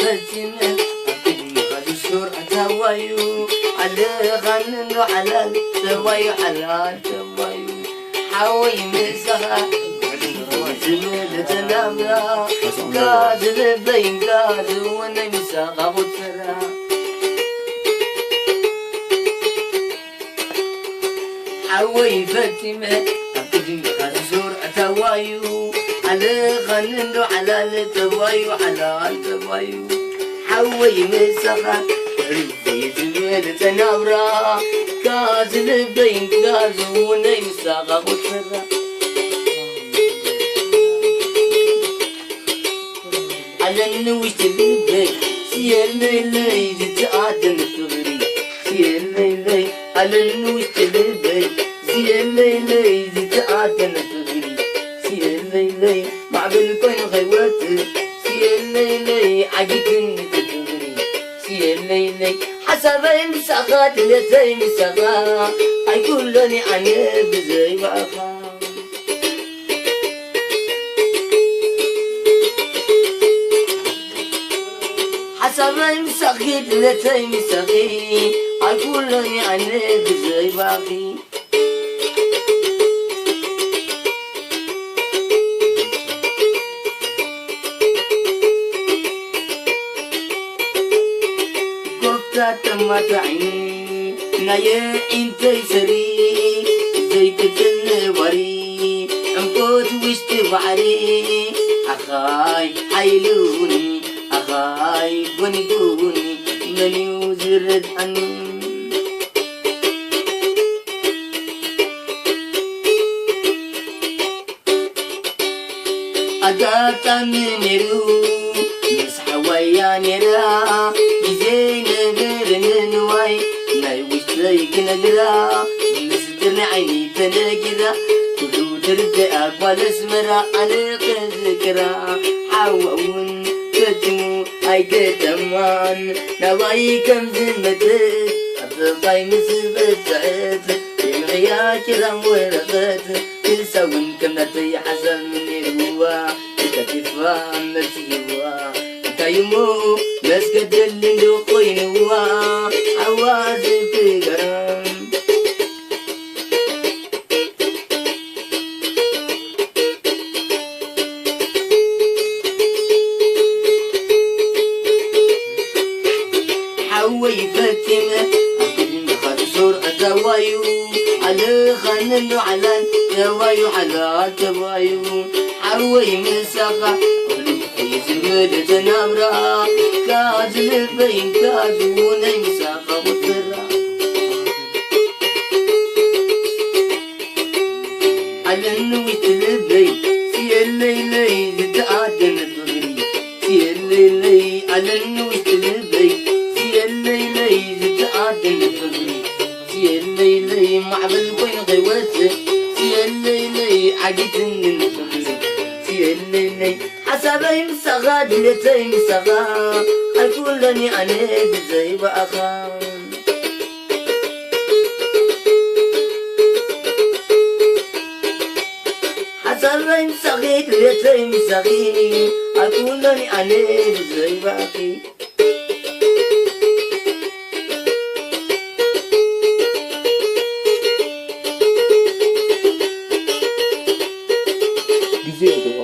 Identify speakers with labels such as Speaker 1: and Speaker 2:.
Speaker 1: فتنة قد الشور أتوايو على غنن وحلال توايو حلال توايو حوي مسخة زميل تنامرا قاد لبين قاد وانا مسخة غترا حوي فتنة قد الشور أتوايو على غنن وحلال توايو حلال توايو حوي مسخة زميل تنامرا قاد لبين قاد وانا مسخة غترا على النوش اللي سير ليلي تتعادل تغري سير ليلي على النوش اللي سير ليلي تتعادل تغري سير ليلي مع بالكون غيوات سير ليلي عقيتني تغري سير ليلي حسب المساقات اللي مساقات هيقولني عني بزي وعفا حسب مساقات اللي مساقات هيقولني عني بزي باقي تمتعي نايا انت سري زي كتل وري امكوت وشت بعري اخاي حيلوني اخاي بنقوني مني وزرد عني أداتا من نيرو مسح ويا نيرا بزين نواي ناي وشتيك نقرا مستر عيني تنقرا كلو ترد أقبال اسمرا أنا قذكرا حاوون تتمو هاي تمان نواي كم زمتت أبقاي مسبت سعيت يمغيا كرام ورقت كل سون كم نتي حسن من الهوا كتفان نسيوا كيمو مسكت اللي ندوقين هوا عوازي في قرام حوي فتمة خد شور أتوايو على خنن وعلان توايو حلال توايو حوي مساقة زميل تنامرا كاز لبين كاز وني مساقة وطرا على النوش تلبي سي الليلي تتعادل تغري سي الليلي على النوش تلبي سي الليلي تتعادل تغري سي الليلي مع بالكوين غيواتي سي الليلي عقيتني تغري سي الليلي حسبي مسغاد لتي مسغاد هيقولني أنا بزي وأخان حسبي مسغاد لتي مسغاد هيقولني أنا بزي وأخي
Speaker 2: Güzel oldu.